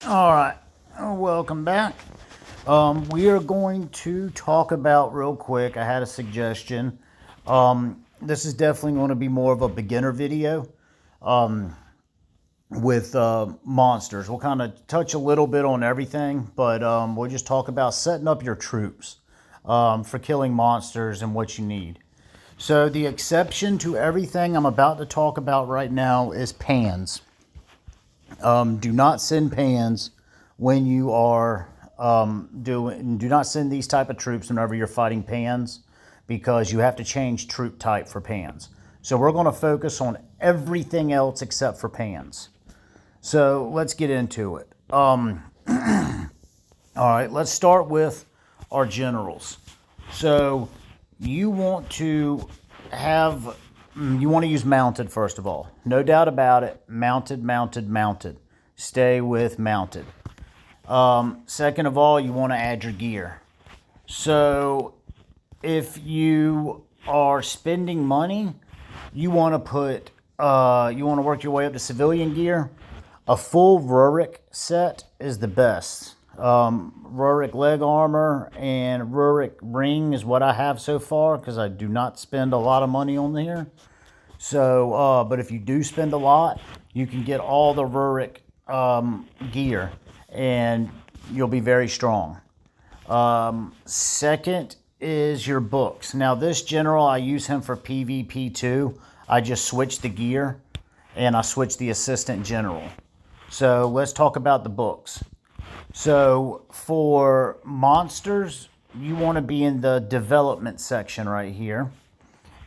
All right, welcome back. We are going to talk about real quick. I had a suggestion. This is definitely going to be more of a beginner video with monsters. We'll kind of touch a little bit on everything, but we'll just talk about setting up your troops for killing monsters and what you need. So, the exception to everything I'm about to talk about right now is pans. Do not send pans when you are do not send these type of troops whenever you're fighting pans, because you have to change troop type for pans. So we're going to focus on everything else except for pans. So let's get into it. All right, let's start with our generals. So you want to have you want to use mounted first of all. No doubt about it. Mounted, mounted, mounted. Stay with mounted. Second of all, you want to add your gear. So if you are spending money, you want to put you want to work your way up to civilian gear. A full Rurik set is the best. Rurik leg armor and Rurik ring is what I have so far, because I do not spend a lot of money on here. So, but if you do spend a lot, you can get all the Rurik gear, and you'll be very strong. Second is your books. Now, this general, I use him for PvP too. I just switched the gear, and I switched the assistant general. So let's talk about the books. So for monsters, you want to be in the development section right here.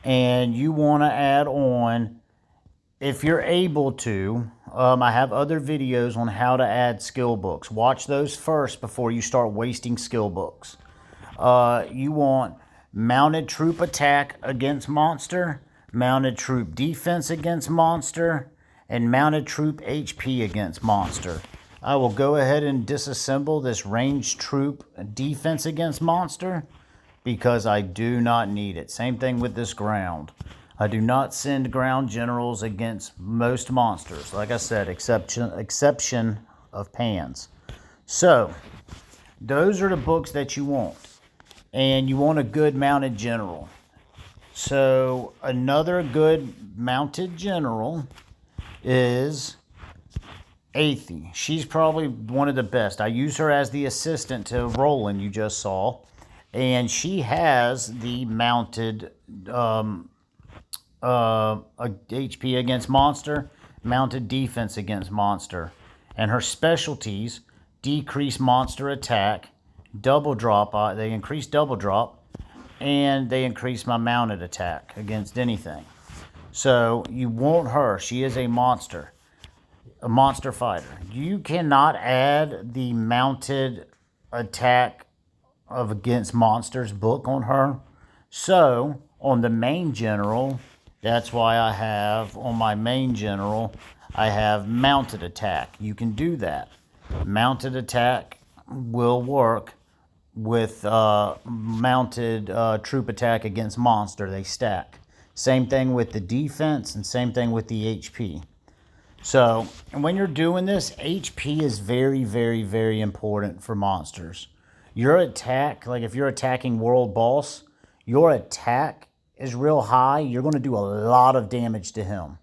And you want to add on, if you're able to, I have other videos on how to add skill books. Watch those first before you start wasting skill books. You want mounted troop attack against monster, mounted troop defense against monster, and mounted troop HP against monster. I will go ahead and disassemble this ranged troop defense against monster, because I do not need it. Same thing with this ground. I do not send ground generals against most monsters. Like I said, exception of pans. So, those are the books that you want. And you want a good mounted general. So, another good mounted general is Evony. She's probably one of the best. I use her as the assistant to Roland, you just saw. And she has the mounted HP against monster, mounted defense against monster. And her specialties: decrease monster attack, double drop. They increase double drop, and they increase my mounted attack against anything. So you want her. She is a monster fighter. You cannot add the mounted attack of against monsters book on her. So on the main general, that's why I have on my main general, I have mounted attack. You can do that. Mounted attack will work with mounted troop attack against monster. They stack. Same thing with the defense, and same thing with the HP. So, and when you're doing this, HP is very, very, very important for monsters. Your attack, like if you're attacking world boss, your attack is real high. You're going to do a lot of damage to him.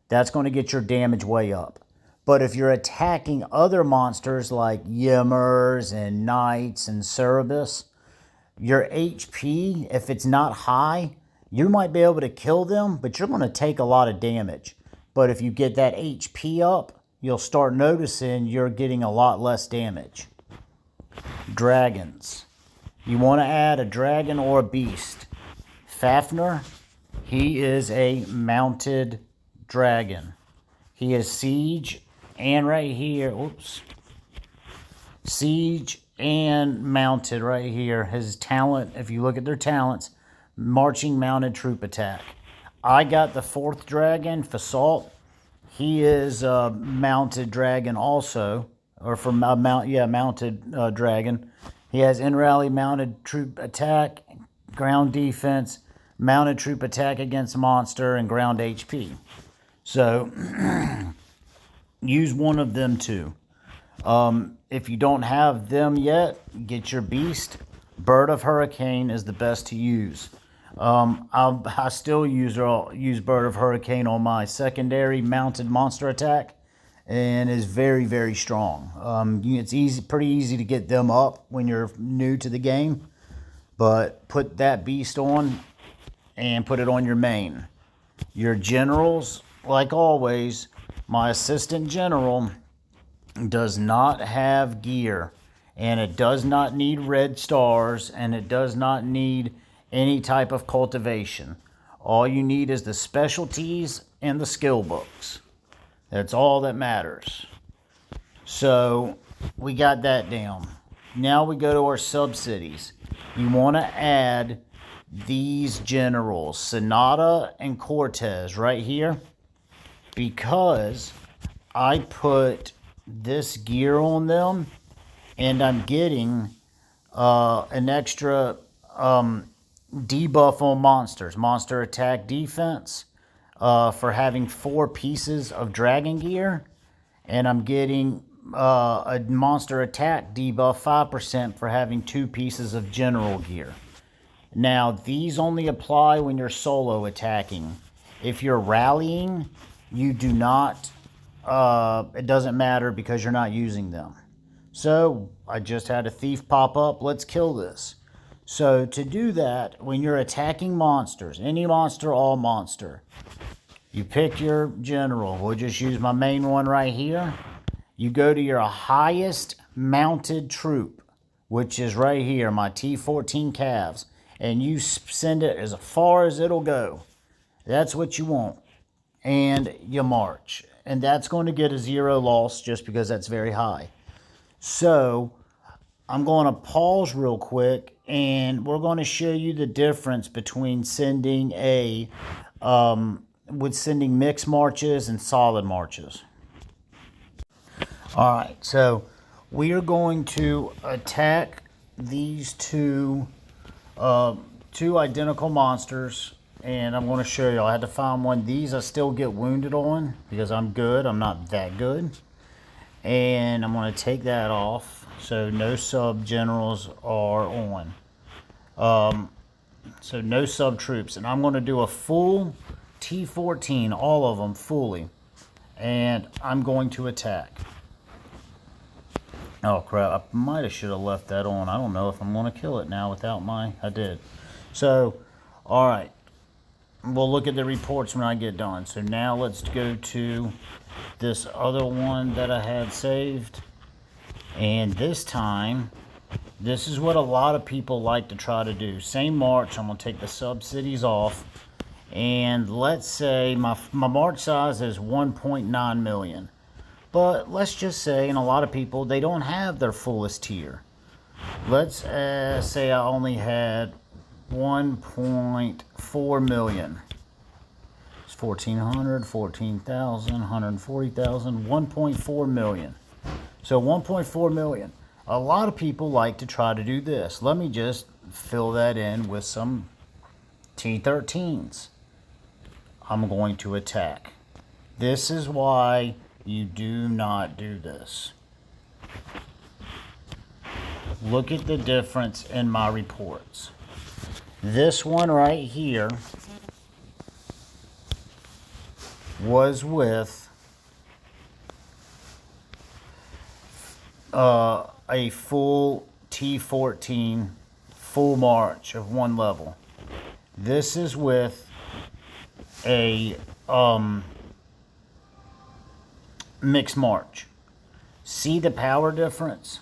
That's going to get your damage way up. But if you're attacking other monsters like Yimmers and Knights and Cerberus, your HP, if it's not high, you might be able to kill them, but you're going to take a lot of damage. But if you get that HP up, you'll start noticing you're getting a lot less damage. Dragons. You want to add a dragon or a beast. Fafnir, he is a mounted dragon. He is siege, and right here, siege and mounted right here. His talent, if you look at their talents, marching mounted troop attack. I got the fourth dragon, Fasalt. He is a mounted dragon also, or from mounted dragon. He has in rally mounted troop attack, ground defense, mounted troop attack against monster, and ground HP. So use one of them too. If you don't have them yet, get your beast. Bird of Hurricane is the best to use. I still use Bird of Hurricane on my secondary mounted monster attack, and is very, very strong. It's pretty easy to get them up when you're new to the game, but put that beast on and put it on your main. Your generals, like always, my assistant general does not have gear, and it does not need red stars, and it does not need any type of cultivation. All you need is the specialties and the skill books. That's all that matters. So we got that down. Now we go to our sub-cities. You want to add these generals, Sonata and Cortez, right here, because I put this gear on them, and I'm getting an extra debuff on monsters, monster attack defense, for having 4 pieces of dragon gear, and I'm getting a monster attack debuff 5% for having 2 pieces of general gear. Now, these only apply when you're solo attacking. If you're rallying, you do not, it doesn't matter because you're not using them. So, I just had a thief pop up. Let's kill this. So, to do that, when you're attacking monsters, any monster, all monster, you pick your general. We'll just use my main one right here. You go to your highest mounted troop, which is right here, my T14 calves, and you send it as far as it'll go. That's what you want. And you march. And that's going to get a 0 loss just because that's very high. So, I'm going to pause real quick, and we're going to show you the difference between sending sending mixed marches and solid marches. All right, so we are going to attack these two identical monsters, and I'm going to show you. I had to find one. These I still get wounded on because I'm good. I'm not that good. And I'm going to take that off, so no sub generals are on. So no sub troops, and I'm going to do a full T14, all of them fully, and I'm going to attack. Oh crap, I might have should have left that on. I don't know if I'm going to kill it now without I did. So, alright, we'll look at the reports when I get done. So now let's go to this other one that I had saved, and this time, this is what a lot of people like to try to do. Same march, I'm going to take the sub-cities off, and let's say my march size is 1.9 million. But let's just say, and a lot of people, they don't have their fullest tier. Let's say I only had 1.4 million. It's 1,400, 14,000, 140,000, 1.4 million. So 1.4 million. A lot of people like to try to do this. Let me just fill that in with some T13s. I'm going to attack. This is why you do not do this. Look at the difference in my reports. This one right here was with a full T14 full march of 1 level. This is with a mixed march. See the power difference?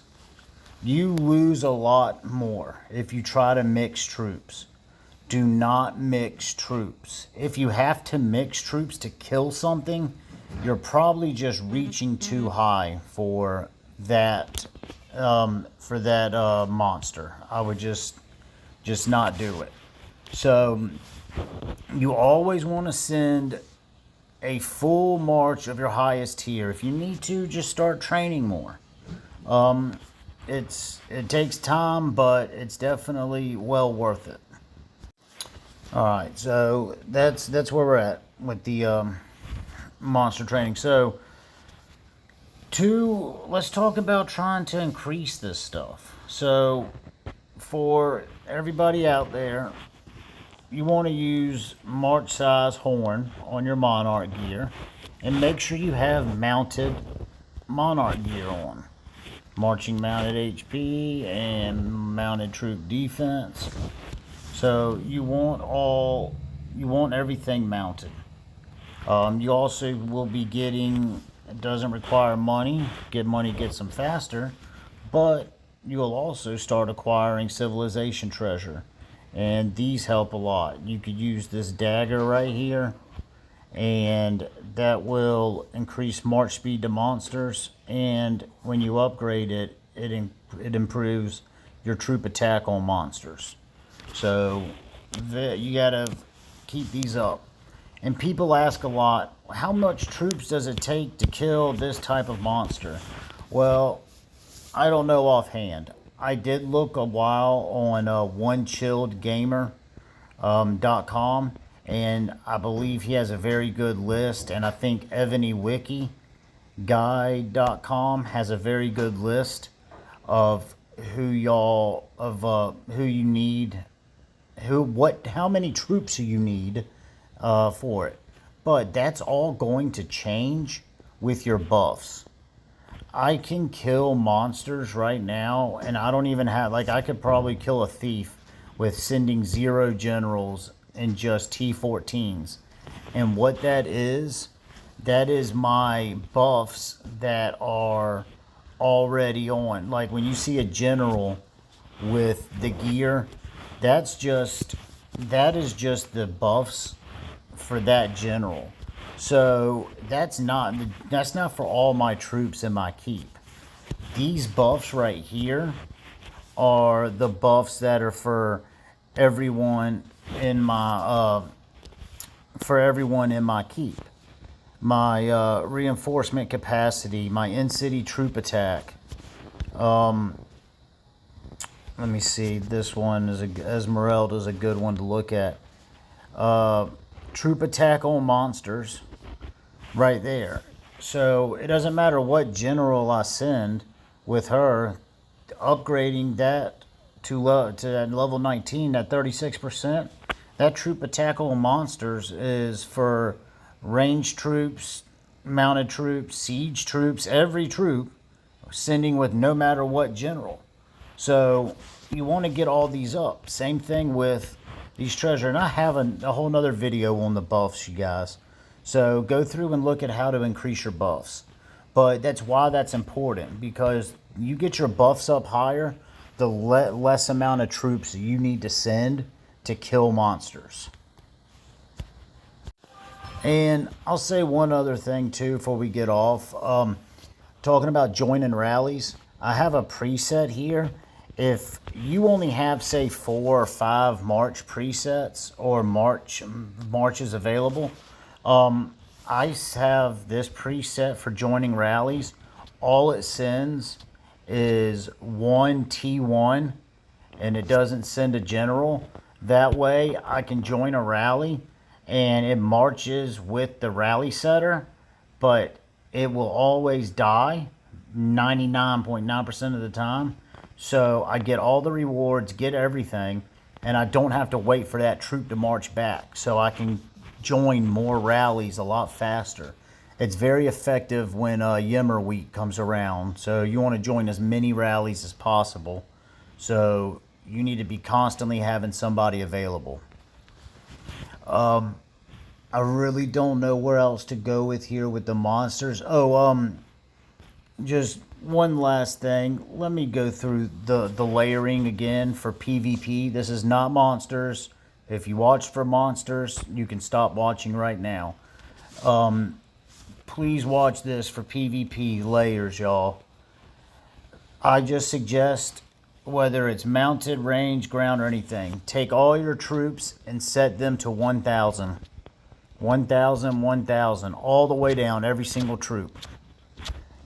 You lose a lot more if you try to mix troops. Do not mix troops. If you have to mix troops to kill something, you're probably just reaching too high for that monster. I would just not do it. So you always want to send a full march of your highest tier. If you need to, just start training more. It takes time, but it's definitely well worth it. All right, so that's where we're at with the monster training. So Let's talk about trying to increase this stuff. So, for everybody out there, you want to use March size horn on your Monarch gear, and make sure you have mounted Monarch gear on. Marching mounted HP and mounted troop defense. So you want everything mounted. You also will be getting, it doesn't require money. Get money gets them faster, but you'll also start acquiring civilization treasure, and these help a lot. You could use this dagger right here, and that will increase march speed to monsters, and when you upgrade it, it improves your troop attack on monsters. So you gotta keep these up. And people ask a lot, how much troops does it take to kill this type of monster? Well, I don't know offhand. I did look a while on onechilledgamer.com, and I believe he has a very good list, and I think Evony Guide.com has a very good list of who you need, how many troops you need for it. But that's all going to change with your buffs. I can kill monsters right now, and I don't even have, like, I could probably kill a thief with sending 0 generals and just T14s. And what that is my buffs that are already on. Like when you see a general with the gear, that is just the buffs for that general. So that's not for all my troops in my keep. These buffs right here are the buffs that are for everyone in my keep. My reinforcement capacity, my in-city troop attack. Let me see. This one is Esmeralda is a good one to look at. Troop attack on monsters, right there. So it doesn't matter what general I send with her, upgrading that to that level 19, that 36%. That troop attack on monsters is for ranged troops, mounted troops, siege troops, every troop sending with no matter what general. So you want to get all these up. Same thing with these treasure. And I have a whole nother video on the buffs, you guys. So go through and look at how to increase your buffs. But that's why that's important, because you get your buffs up higher, the less amount of troops you need to send to kill monsters. And I'll say one other thing too before we get off. Talking about joining rallies, I have a preset here. If you only have, say, 4 or 5 March presets or marches available, I have this preset for joining rallies. All it sends is 1 T1, and it doesn't send a general. That way I can join a rally and it marches with the rally setter, but it will always die 99.9% of the time. So I get all the rewards, get everything, and I don't have to wait for that troop to march back. So I can join more rallies a lot faster. It's very effective when Yimmer week comes around. So you want to join as many rallies as possible. So you need to be constantly having somebody available. I really don't know where else to go with here with the monsters. Just one last thing. Let me go through the layering again for PvP. This is not monsters. If you watch for monsters, you can stop watching right now. Please watch this for PvP layers, y'all. I just suggest, whether it's mounted, range, ground, or anything, take all your troops and set them to 1,000. 1,000, 1,000, all the way down, every single troop.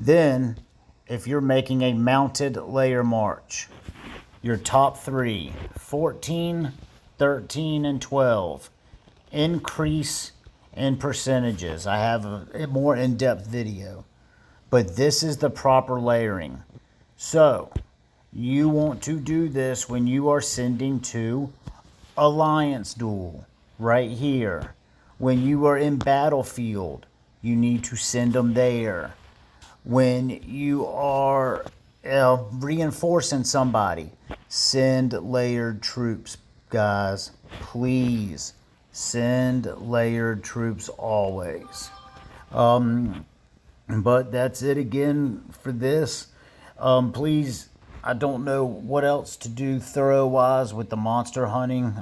Then, if you're making a mounted layer march, your top 3, 14, 13, and 12, increase in percentages. I have a more in-depth video. but this is the proper layering. So you want to do this when you are sending to Alliance Duel right here. When you are in Battlefield, you need to send them there. When you are reinforcing somebody, send layered troops, guys. Please send layered troops always. But that's it again for this. Please, I don't know what else to do thorough-wise with the monster hunting.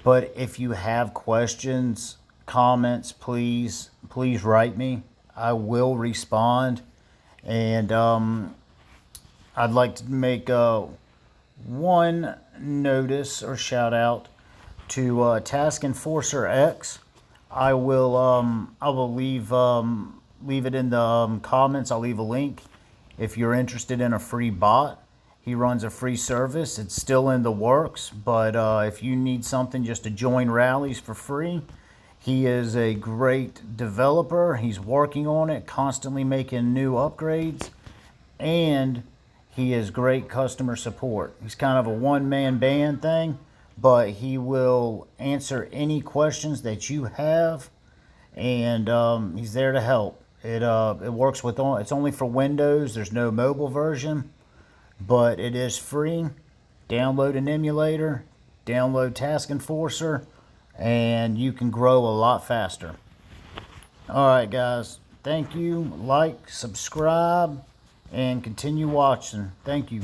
But if you have questions, comments, please write me. I will respond. And I'd like to make one notice or shout out to Task Enforcer X. I will leave it in the comments. I'll leave a link if you're interested in a free bot. He runs a free service. It's still in the works, but if you need something just to join rallies for free, he is a great developer. He's working on it, constantly making new upgrades, and he has great customer support. He's kind of a one-man band thing, but he will answer any questions that you have, and he's there to help. It works with it's only for Windows. There's no mobile version, but it is free. Download an emulator, download Task Enforcer, and you can grow a lot faster. All right, guys. Thank you. Like, subscribe, and continue watching. Thank you.